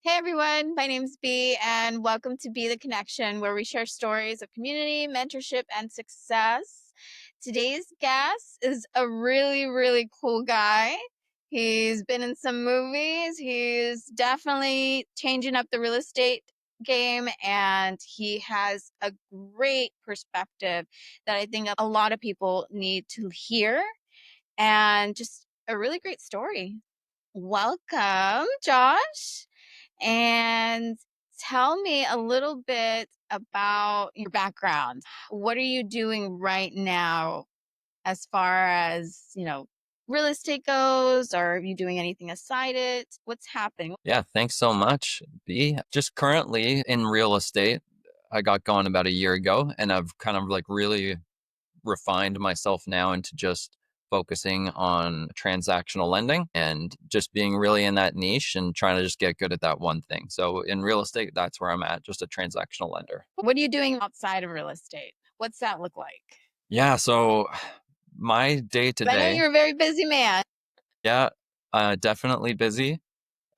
Hey everyone, my name's B, and welcome to Be the Connection, where we share stories of community, mentorship, and success. Today's guest is a really, really cool guy. He's been in some movies, he's definitely changing up the real estate game, and he has a great perspective that I think a lot of people need to hear, and just a really great story. Welcome, Josh. And tell me a little bit about your background. What are you doing right now as far as, real estate goes? Or are you doing anything aside it? What's happening? Yeah, thanks so much, B. Just currently in real estate. I got going about a year ago, and I've kind of like really refined myself now into just focusing on transactional lending and just being really in that niche and trying to just get good at that one thing. So in real estate, that's where I'm at, just a transactional lender. What are you doing outside of real estate? What's that look like? Yeah, so my day to 'Cause I know day, you're a very busy man. yeah, definitely busy.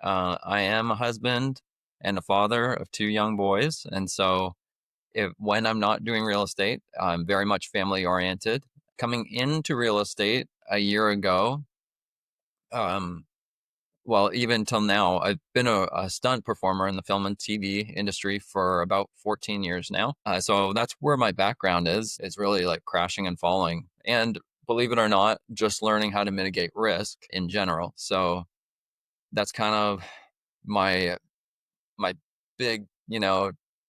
I am a husband and a father of two young boys, and so when I'm not doing real estate, I'm very much family oriented. Coming into real estate a year ago, um, well, even till now, I've been a stunt performer in the film and TV industry for about 14 years now. So that's where my background is really like crashing and falling. And believe it or not, just learning how to mitigate risk in general. So that's kind of my my big,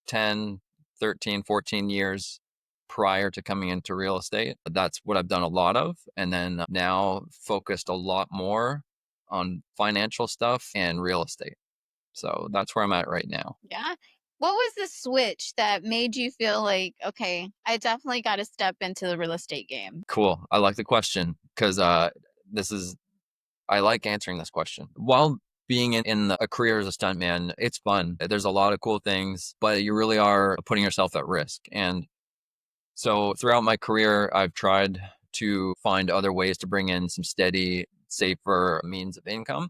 10, 13, 14 years prior to coming into real estate. That's what I've done a lot of. And then now focused a lot more on financial stuff and real estate. So that's where I'm at right now. Yeah. What was the switch that made you feel like, okay, I definitely got to step into the real estate game? Cool. I like the question because this is, I like answering this question. While being in a career as a stuntman, it's fun. There's a lot of cool things, but you really are putting yourself at risk. And so throughout my career, I've tried to find other ways to bring in some steady, safer means of income.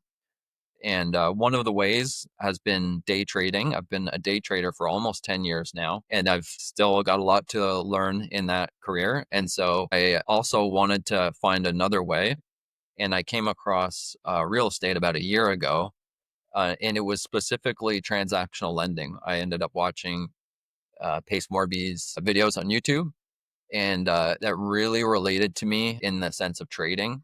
And one of the ways has been day trading. I've been a day trader for almost 10 years now, and I've still got a lot to learn in that career. And so I also wanted to find another way. And I came across real estate about a year ago, and it was specifically transactional lending. I ended up watching Pace Morby's videos on YouTube, and that really related to me in the sense of trading.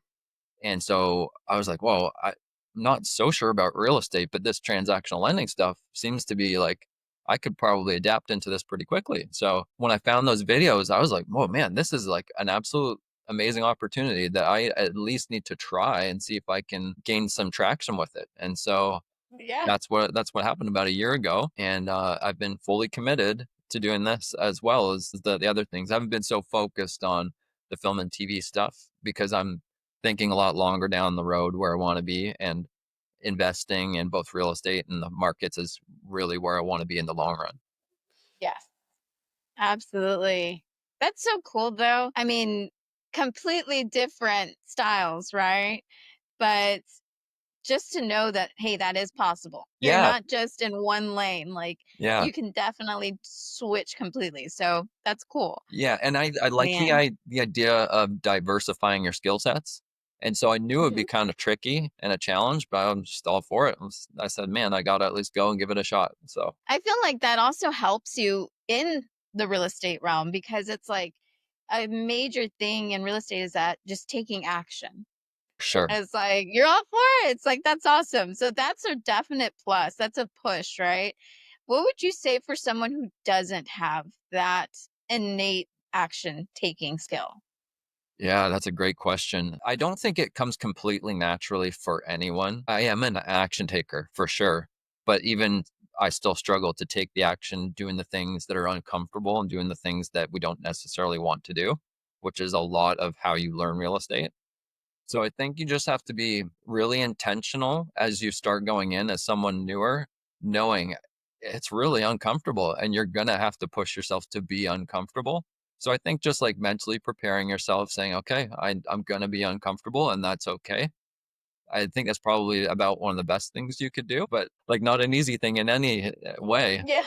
And so I was like, "Whoa, I'm not so sure about real estate, but this transactional lending stuff seems to be like I could probably adapt into this pretty quickly." So when I found those videos, I was like, "Whoa, man, this is like an absolute amazing opportunity that I at least need to try and see if I can gain some traction with it." And so Yeah. that's what happened about a year ago, and I've been fully committed to doing this as well as the other things. I haven't been so focused on the film and TV stuff because I'm thinking a lot longer down the road where I want to be, and investing in both real estate and the markets is really where I want to be in the long run. Yes. Absolutely. That's so cool though. I mean, completely different styles, right? But just to know that, hey, that is possible. You're Yeah, not just in one lane. Like yeah, you can definitely switch completely. So that's cool. yeah, and I like Man. the idea of diversifying your skill sets. And so I knew it'd Mhm. be kind of tricky and a challenge, but I'm just all for it. I said, man, I got to at least go and give it a shot. So I feel like that also helps you in the real estate realm because it's like a major thing in real estate is that just taking action. sure. It's like, you're all for it. It's like, that's awesome. So that's a definite plus. That's a push, right? What would you say for someone who doesn't have that innate action taking skill? Yeah, that's a great question. I don't think it comes completely naturally for anyone. I am an action taker for sure, but even I still struggle to take the action doing the things that are uncomfortable and doing the things that we don't necessarily want to do, which is a lot of how you learn real estate. So I think you just have to be really intentional as you start going in as someone newer, knowing it's really uncomfortable and you're going to have to push yourself to be uncomfortable. So I think just like mentally preparing yourself, saying, okay, I'm going to be uncomfortable and that's okay. I think that's probably about one of the best things you could do, but like not an easy thing in any way. Yeah.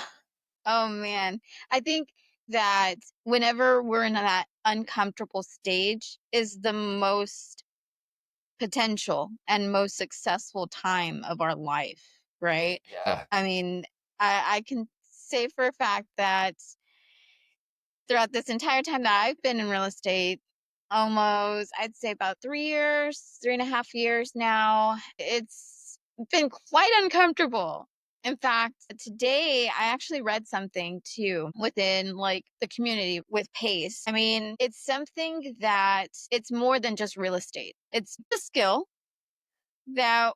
Oh man. I think that whenever we're in that uncomfortable stage is the most potential and most successful time of our life, right? Yeah. I mean, I can say for a fact that throughout this entire time that I've been in real estate, almost, I'd say about 3 years, 3.5 years now, it's been quite uncomfortable. In fact, today I actually read something too within like the community with PACE. I mean, it's something that it's more than just real estate. It's a skill that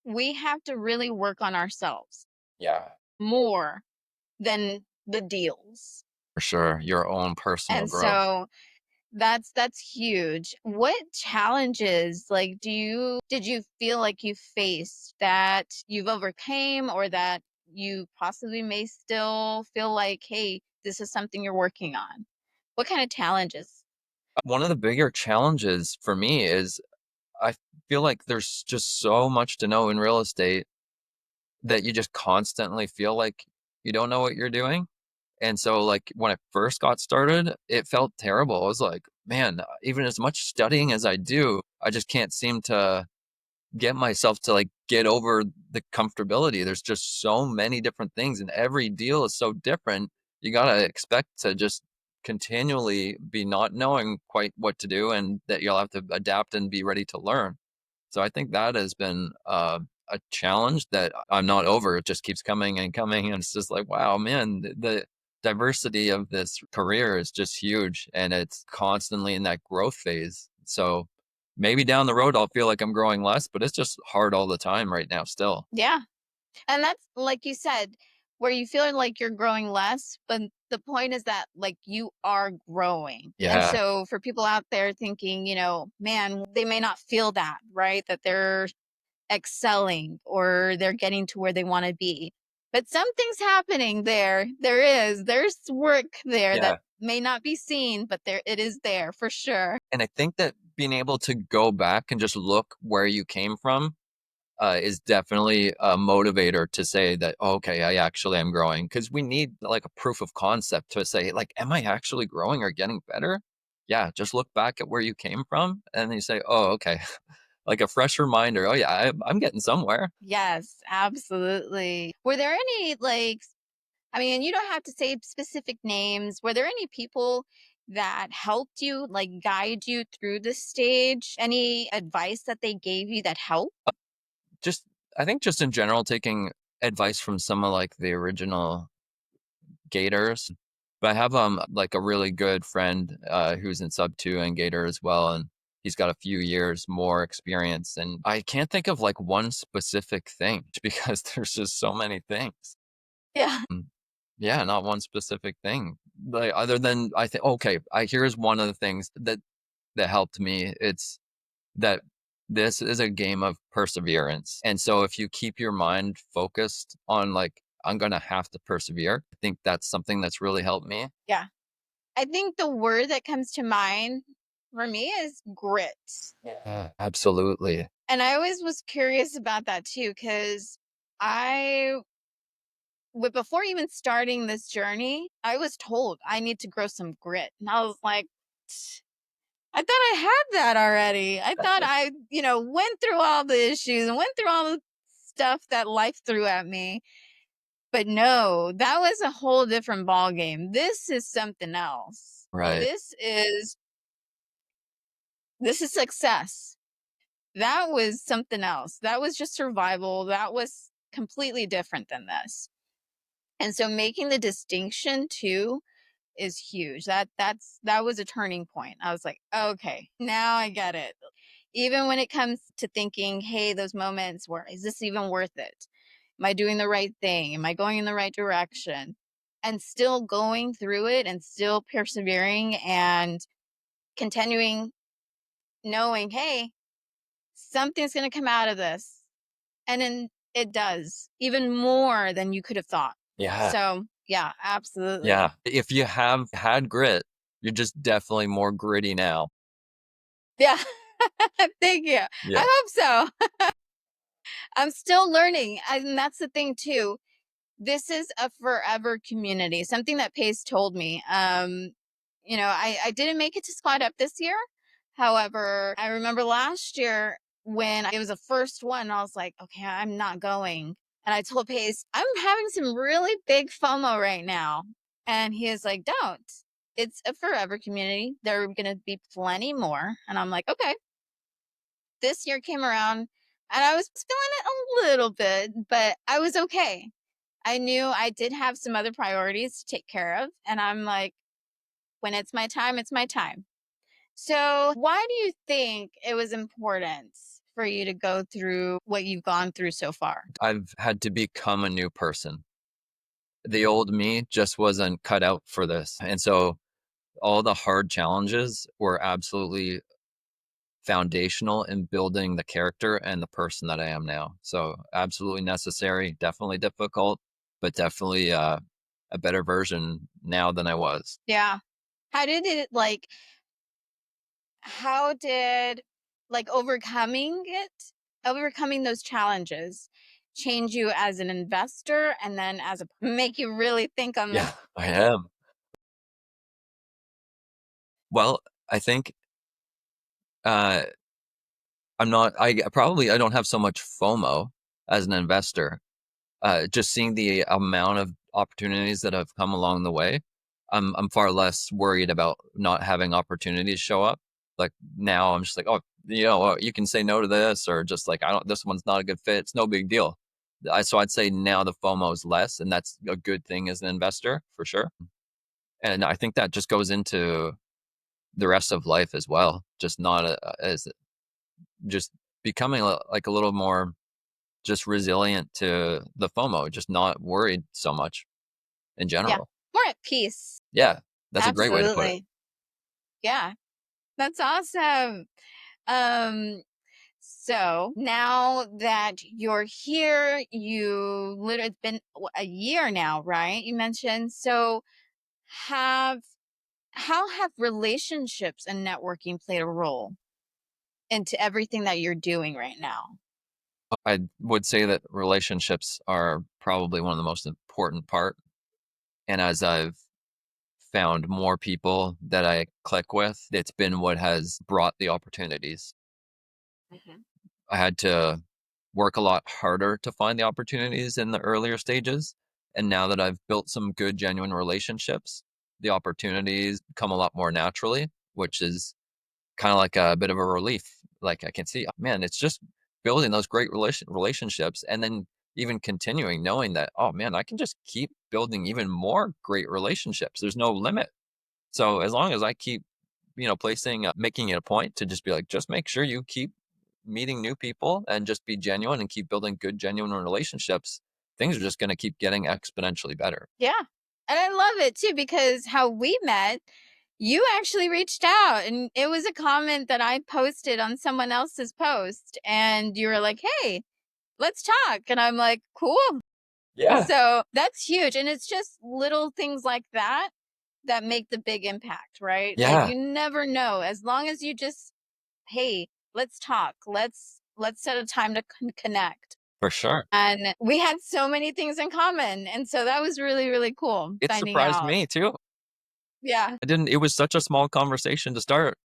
we have to really work on ourselves Yeah. more than the deals. For sure. Your own personal And growth. so that's huge. What challenges like did you feel like you faced that you've overcame or that you possibly may still feel like, hey, this is something you're working on? What kind of challenges? One of the bigger challenges for me is I feel like there's just so much to know in real estate that you just constantly feel like you don't know what you're doing. And so, like, when I first got started, it felt terrible. I was like, man, even as much studying as I do, I just can't seem to get myself to like get over the comfortability. There's just so many different things, and every deal is so different. You got to expect to just continually be not knowing quite what to do, and that you'll have to adapt and be ready to learn. So I think that has been a challenge that I'm not over. It just keeps coming and coming. And it's just like, wow, man, the diversity of this career is just huge. And it's constantly in that growth phase. So maybe down the road, I'll feel like I'm growing less, but it's just hard all the time right now, still. Yeah. And that's like you said, where you feel like you're growing less, but the point is that like you are growing. And Yeah. so for people out there thinking, man, they may not feel that, right? That they're excelling or they're getting to where they want to be. But something's happening there. There's work there that Yeah. may not be seen, but there it is there for sure. And I think that being able to go back and just look where you came from is definitely a motivator to say that, "Oh, okay, I actually am growing." Because we need like a proof of concept to say, like, am I actually growing or getting better? Yeah, just look back at where you came from and then you say, oh, okay, like a fresh reminder. Oh, yeah, I'm getting somewhere. Yes, absolutely. Were there any like I mean, you don't have to say specific names. Were there any people that helped you, like guide you through the stage? Any advice that they gave you that helped? Just, I think, just in general, taking advice from some of like the original Gators. But I have like a really good friend who's in sub two and Gator as well, and he's got a few years more experience. And I can't think of like one specific thing because there's just so many things. Yeah. Mm, yeah, not one specific thing. Like other than I think, okay, I here's one of the things that helped me. It's that this is a game of perseverance. And so if you keep your mind focused on like, I'm going to have to persevere, I think that's something that's really helped me. Yeah. I think the word that comes to mind for me is grit. Yeah, absolutely. And I always was curious about that too, because I, before even starting this journey, I was told I need to grow some grit. And I was like, I thought I had that already. I thought I, went through all the issues and went through all the stuff that life threw at me. But no, that was a whole different ball game. This is something else. Right. This is this is success. That was something else. That was just survival. That was completely different than this. And so making the distinction too is huge. That was a turning point. I was like, okay, now I get it. Even when it comes to thinking, hey, those moments where is this even worth it? Am I doing the right thing? Am I going in the right direction? And still going through it and still persevering and continuing knowing, hey, something's going to come out of this. And then it does even more than you could have thought. Yeah. So, yeah, absolutely. Yeah. If you have had grit, you're just definitely more gritty now. Yeah. Thank you. Yeah. I hope so. I'm still learning. And that's the thing too. This is a forever community. Something that Pace told me. I didn't make it to Squad Up this year. However, I remember last year when it was the first one, I was like, okay, I'm not going. And I told Pace, I'm having some really big FOMO right now. And he is like, don't. It's a forever community. There are going to be plenty more. And I'm like, okay. This year came around and I was feeling it a little bit, but I was okay. I knew I did have some other priorities to take care of. And I'm like, when it's my time, it's my time. So, why do you think it was important for you to go through what you've gone through so far? I've had to become a new person. The old me just wasn't cut out for this. And so all the hard challenges were absolutely foundational in building the character and the person that I am now. So absolutely necessary, definitely difficult, but definitely a better version now than I was. Yeah. How did it how did overcoming those challenges change you as an investor and then as a make you really think on Yeah, this? I am. Well, I think uh, I don't have so much FOMO as an investor. Just seeing the amount of opportunities that have come along the way, I'm far less worried about not having opportunities show up. Like now, I'm just like, oh, you can say no to this, or just like, I don't. This one's not a good fit. It's no big deal. So I'd say now the FOMO is less, and that's a good thing as an investor for sure. And I think that just goes into the rest of life as well. Just not as just becoming like a little more just resilient to the FOMO, just not worried so much in Yeah. general. More at peace. Yeah, that's a great way to put it. Absolutely. Yeah. That's awesome. Um, so now that you're here, you literally it's been a year now, right? You mentioned. So have how have relationships and networking played a role into everything that you're doing right now? I would say that relationships are probably one of the most important part. And as I've found more people that I click with, it's been what has brought the opportunities. Mhm. I had to work a lot harder to find the opportunities in the earlier stages. And now that I've built some good, genuine relationships, the opportunities come a lot more naturally, which is kind of like a bit of a relief. Like I can see, oh, man, it's just building those great relationships and then even continuing knowing that, oh man, I can just keep building even more great relationships. There's no limit. So as long as I keep, making it a point to just be like, just make sure you keep meeting new people and just be genuine and keep building good, genuine relationships, things are just going to keep getting exponentially better. Yeah. And I love it too because how we met, you actually reached out and it was a comment that I posted on someone else's post and you were like, "Hey, let's talk." And I'm like, "Cool." Yeah. So, that's huge and it's just little things like that that make the big impact, right? Like Yeah, you never know as long as you just, "Hey, let's talk. Let's set a time to connect." for sure. And we had so many things in common and so that was really really cool It finding surprised out. me too. Yeah. It was such a small conversation to start.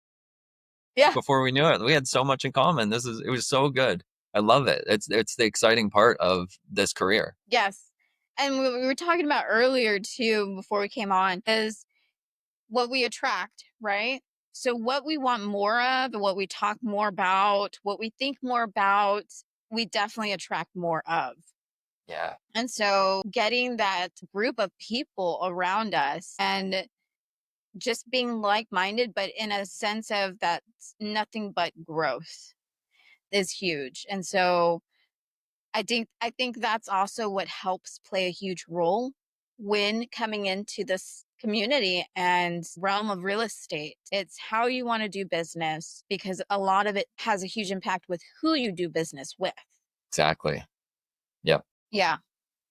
Yeah. Before we knew it, we had so much in common. It was so good. I love it. It's the exciting part of this career. Yes. And we were talking about earlier too before we came on is what we attract, right? So what we want more of and what we talk more about, what we think more about, we definitely attract more of. Yeah, And so getting that group of people around us and just being like-minded, but in a sense of that's nothing but growth is huge. And so I think that's also what helps play a huge role when coming into this community and realm of real estate. It's how you want to do business because a lot of it has a huge impact with who you do business with. exactly. Yep. Yeah,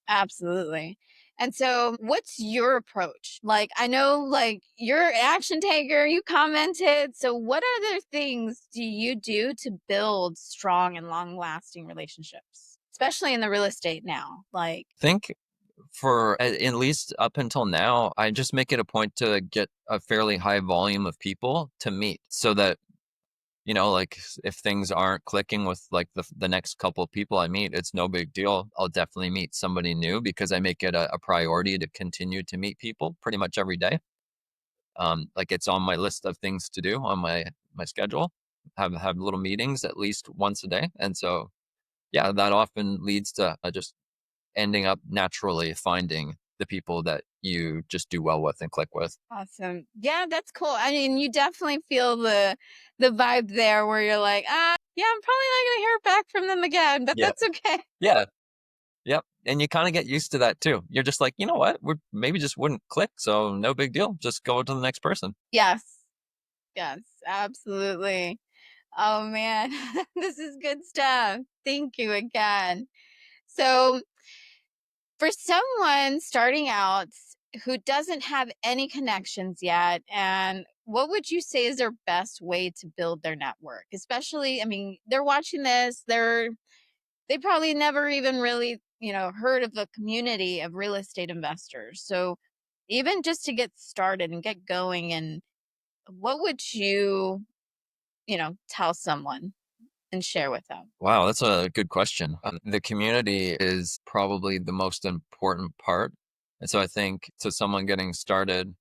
absolutely. And so, what's your approach? Like, I know, like, you're an action taker, you commented. So, what other things do you do to build strong and long lasting relationships, especially in the real estate now? Like, Think for at least up until now, I just make it a point to get a fairly high volume of people to meet so that, like if things aren't clicking with like the next couple of people I meet, it's no big deal. I'll definitely meet somebody new because I make it a priority to continue to meet people pretty much every day. Like it's on my list of things to do on my schedule. Have little meetings at least once a day, and so yeah, that often leads to just ending up naturally finding the people that you just do well with and click with. awesome. Yeah, that's cool. I mean, you definitely feel the vibe there where you're like, yeah, I'm probably not gonna hear back from them again, but Yeah. that's okay. Yeah. Yep. And you kind of get used to that too. You're just like, you know what? We maybe just wouldn't click. So no big deal. Just go to the next person. Yes. Yes, absolutely. Oh man, this is good stuff. Thank you again. So, for someone starting out who doesn't have any connections yet, and what would you say is their best way to build their network? Especially, I mean, they're watching this, they probably never even really, heard of the community of real estate investors. So, even just to get started and get going, and what would you, tell someone and share with them? Wow, that's a good question. The community is probably the most important part. And so I think to someone getting started,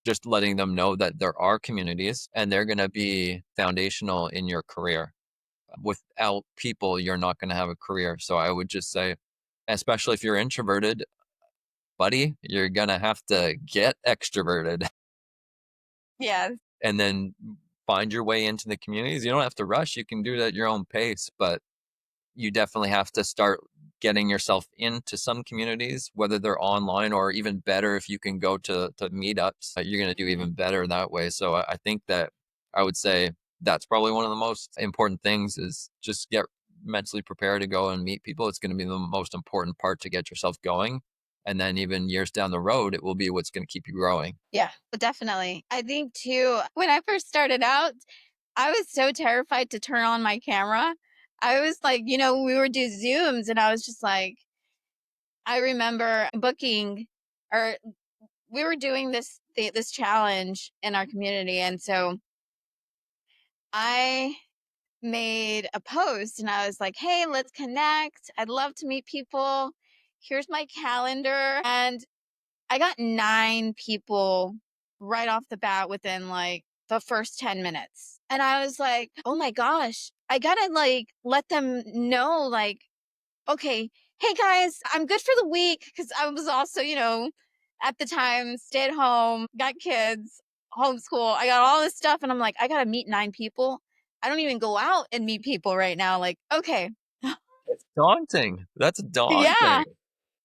just letting them know that there are communities and they're going to be foundational in your career. Without people, you're not going to have a career. So I would just say, especially if you're introverted, buddy, you're going to have to get extroverted Yes. and then find your way into the communities. You don't have to rush. You can do it at your own pace, but you definitely have to start getting yourself into some communities, whether they're online or even better if you can go to meetups. You're going to do even better that way. So I think that I would say that's probably one of the most important things is just get mentally prepared to go and meet people. It's going to be the most important part to get yourself going. And then even years down the road, it will be what's going to keep you growing. Yeah, definitely. I think too, when I first started out, I was so terrified to turn on my camera. I was like, we would do Zooms and I was just like, I remember booking, or we were doing this challenge in our community, and so I made a post and I was like, "Hey, let's connect. I'd love to meet people. Here's my calendar." And I got 9 people right off the bat within like the first 10 minutes. And I was like, "Oh my gosh, I got to like let them know like, okay, hey guys, I'm good for the week." Cuz I was also, at the time stay at home, got kids, homeschool. I got all this stuff and I'm like, I got to meet 9 people. I don't even go out and meet people right now. Like, okay. It's daunting. That's daunting. Yeah.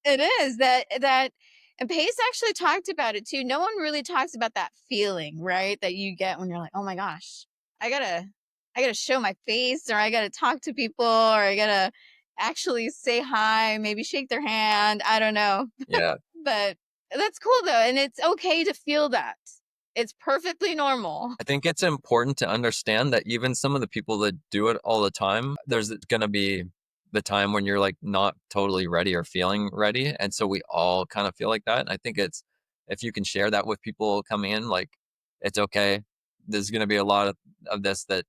It is that and Pace actually talked about it too. No one really talks about that feeling, right? That you get when you're like, "Oh my gosh, I gotta I gotta show my face, or I gotta talk to people, or I gotta actually say hi, maybe shake their hand." I don't know. Yeah. But that's cool though, and it's okay to feel that. It's perfectly normal. I think it's important to understand that even some of the people that do it all the time, there's going to be the time when you're like not totally ready or feeling ready. And so we all kind of feel like that. And I think it's, if you can share that with people coming in, like, it's okay. There's going to be a lot of this that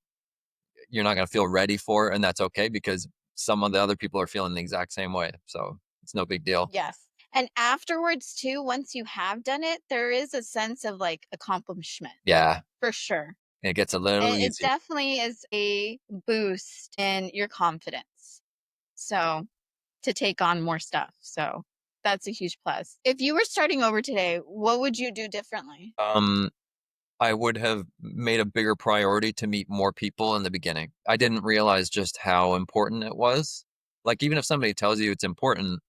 you're not going to feel ready for. And that's okay because some of the other people are feeling the exact same way. So it's no big deal. Yes. And afterwards too, once you have done it, there is a sense of like accomplishment Yeah. for sure. It gets a little It easier. definitely is a boost in your confidence. So, to take on more stuff. So, that's a huge plus. If you were starting over today, what would you do differently? Um, I would have made a bigger priority to meet more people in the beginning. I didn't realize just how important it was. Like, even if somebody tells you it's important,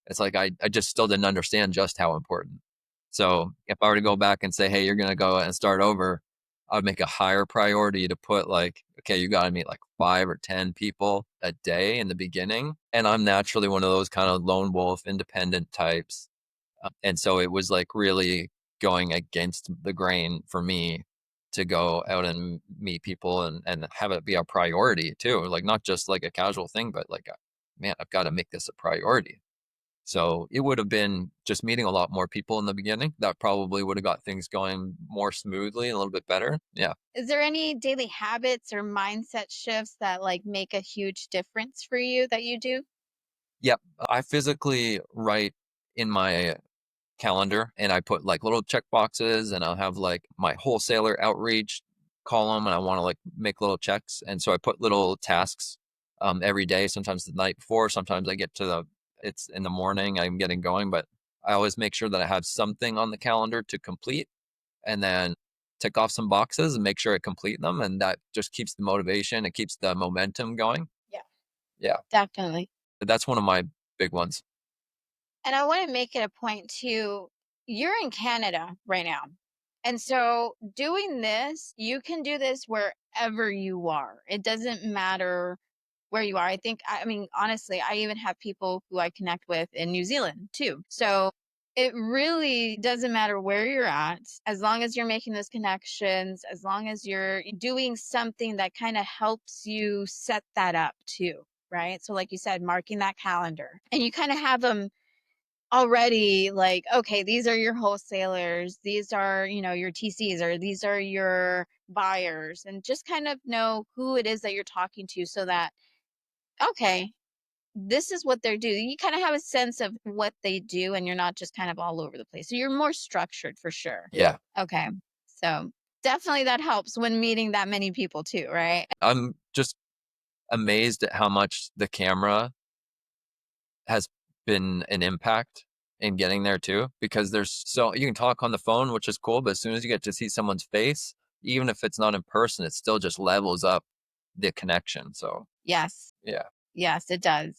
it's like I just still didn't understand just how important. So if I were to go back and say, hey, you're going to go and start over, I would make a higher priority to put like, okay, you got to meet like 5 or 10 people a day in the beginning. And I'm naturally one of those kind of lone wolf, independent types. And so it was like really going against the grain for me to go out and meet people and have it be a priority too. Like not just like a casual thing, but like, man, I've got to make this a priority. So it would have been just meeting a lot more people in the beginning. That probably would have got things going more smoothly and a little bit better. Yeah. Is there any daily habits or mindset shifts that like make a huge difference for you that you do? Yep. I physically write in my calendar and I put like little check boxes and I'll have like my wholesaler outreach column and I want to like make little checks. And so I put little tasks every day, sometimes the night before, sometimes I get to it's in the morning, I'm getting going, but I always make sure that I have something on the calendar to complete and then tick off some boxes and make sure I complete them. And that just keeps the motivation. It keeps the momentum going. Yeah, Yeah. definitely. That's one of my big ones. And I want to make it a point too. You're in Canada right now. And so doing this, you can do this wherever you are. It doesn't matter where you are. I mean, honestly, I even have people who I connect with in New Zealand too. So it really doesn't matter where you're at, as long as you're making those connections, as long as you're doing something that kind of helps you set that up too. Right. So, like you said, marking that calendar and you kind of have them already like, okay, these are your wholesalers, these are, your TCs, or these are your buyers, and just kind of know who it is that you're talking to so that, okay, this is what they're doing. You kind of have a sense of what they do and you're not just kind of all over the place. So you're more structured for sure. Yeah. Okay. So definitely that helps when meeting that many people too, right? I'm just amazed at how much the camera has been an impact in getting there too, because there's so you can talk on the phone, which is cool, but as soon as you get to see someone's face, even if it's not in person, it still just levels up the connection. So Yes. yeah. Yes, it does.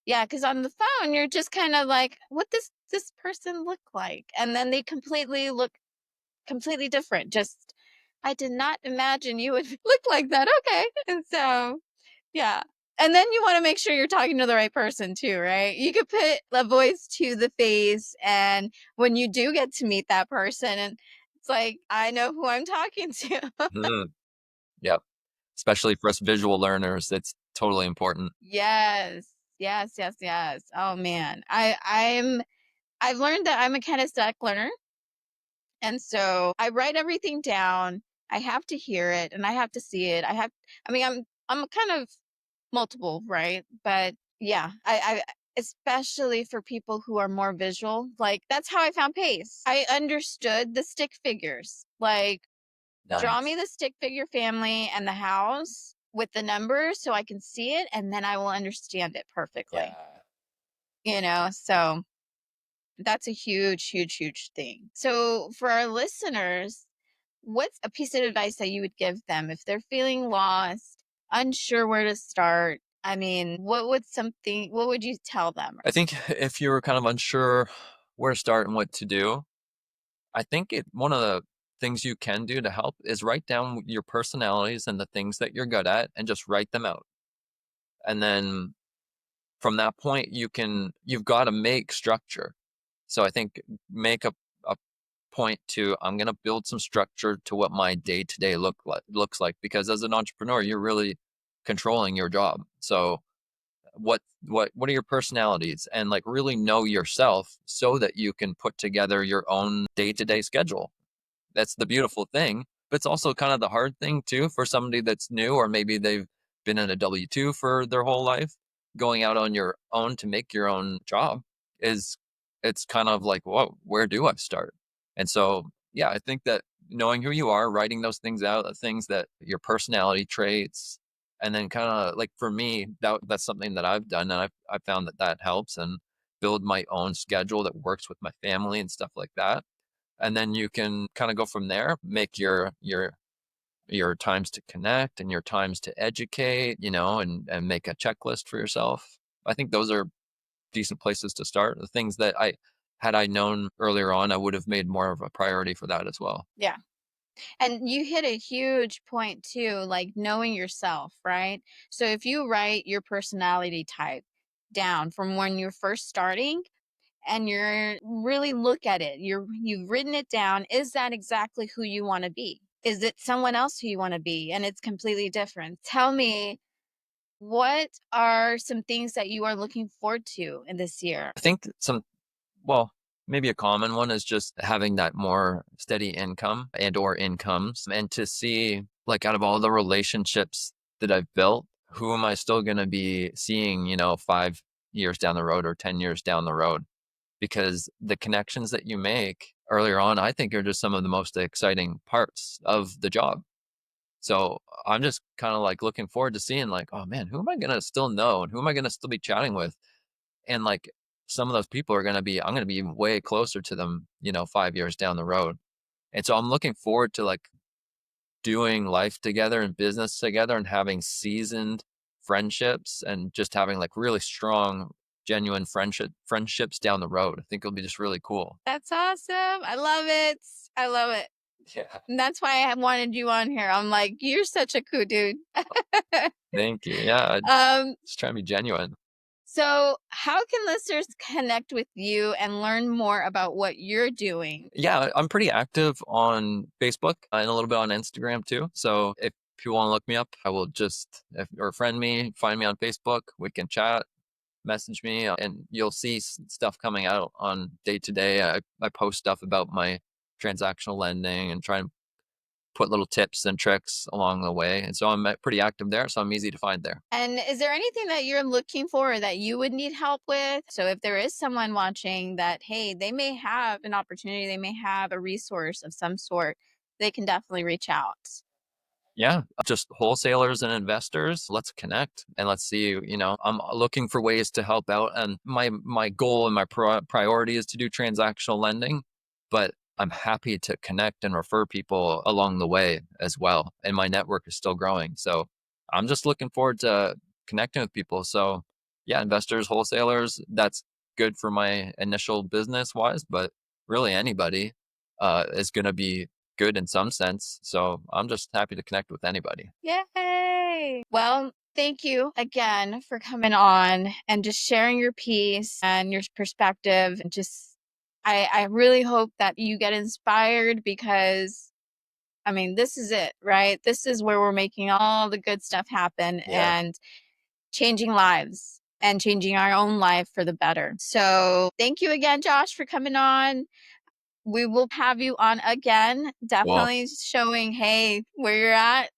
Yeah, because on the phone, you're just kind of like, what does this person look like? And then they completely look completely different. Just, I did not imagine you would look like that. Okay. And so, yeah. And then you want to make sure you're talking to the right person too, right? You could put a voice to the face. And when you do get to meet that person, and it's like, I know who I'm talking to. Mhm. Yep. Especially for us visual learners, it's totally important. Yes. Yes, yes, yes. Oh man. I've learned that I'm a kinesthetic learner. And so I write everything down. I have to hear it and I have to see it. I mean, I'm kind of multiple, right? But yeah, I especially for people who are more visual, like that's how I found pace. I understood the stick figures. Like, draw me Nice. the stick figure family and the house with the numbers so I can see it and then I will understand it perfectly. Yeah. So that's a huge, huge, huge thing. So, for our listeners, what's a piece of advice that you would give them if they're feeling lost, unsure where to start? I mean, what would you tell them? I think if you're kind of unsure where to start and what to do, I think one of the things you can do to help is write down your personalities and the things that you're good at and just write them out. And then from that point, you've got to make structure. So I think make a point to, I'm going to build some structure to what my day to day looks like, because as an entrepreneur, you're really controlling your job. So what are your personalities, and like really know yourself so that you can put together your own day to day schedule. That's the beautiful thing. But it's also kind of the hard thing too for somebody that's new, or maybe they've been in a W-2 for their whole life. Going out on your own to make your own job is, it's kind of like, whoa, where do I start? And so, yeah, I think that knowing who you are, writing those things out, the things that your personality traits, and then kind of like for me, that's something that I've done, and I've found that that helps, and build my own schedule that works with my family and stuff like that. And then you can kind of go from there, make your times to connect and your times to educate, and make a checklist for yourself. I think those are decent places to start. The things that had I known earlier on, I would have made more of a priority for that as well. Yeah. And you hit a huge point too, like knowing yourself, right? So if you write your personality type down from when you're first starting, and you're really look at it, you've written it down, is that exactly who you want to be? Is it someone else who you want to be and it's completely different? Tell me, what are some things that you are looking forward to in this year? I think well, maybe a common one is just having that more steady income and or incomes, and to see like out of all the relationships that I've built, who am I still going to be seeing, 5 years down the road or 10 years down the road? Because the connections that you make earlier on, I think are just some of the most exciting parts of the job. So I'm just kind of like looking forward to seeing like, oh man, who am I going to still know and who am I going to still be chatting with? And like some of those people I'm going to be way closer to them, 5 years down the road. And so I'm looking forward to like doing life together and business together and having seasoned friendships and just having like really strong, genuine friendships down the road. I think it'll be just really cool. That's awesome. I love it. I love it. Yeah. And that's why I wanted you on here. I'm like, you're such a cool dude. Thank you. Yeah. um, Just trying to be genuine. so how can listeners connect with you and learn more about what you're doing? Yeah, I'm pretty active on Facebook and a little bit on Instagram too. So if you want to look me up, I will or friend me, find me on Facebook. We can chat, message me, and you'll see stuff coming out on day to day. I post stuff about my transactional lending and try and put little tips and tricks along the way. And so I'm pretty active there. So I'm easy to find there. And is there anything that you're looking for or that you would need help with? So if there is someone watching that, hey, they may have an opportunity, they may have a resource of some sort, they can definitely reach out. Yeah, just wholesalers and investors. Let's connect and let's see. I'm looking for ways to help out, and my goal and my priority is to do transactional lending, but I'm happy to connect and refer people along the way as well. And my network is still growing, so I'm just looking forward to connecting with people. So yeah, investors, wholesalers. That's good for my initial business wise, but really anybody is going to be good in some sense. So I'm just happy to connect with anybody. Yay! Well, thank you again for coming on and just sharing your piece and your perspective. And just, I really hope that you get inspired because, I mean, this is it, right? This is where we're making all the good stuff happen Yeah. and changing lives and changing our own life for the better. So thank you again, Josh, for coming on. We will have you on again, Well, definitely showing, hey, where you're at.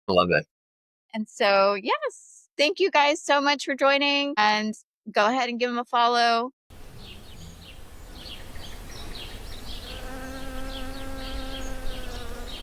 love it. And so, yes, thank you guys so much for joining and go ahead and give them a follow.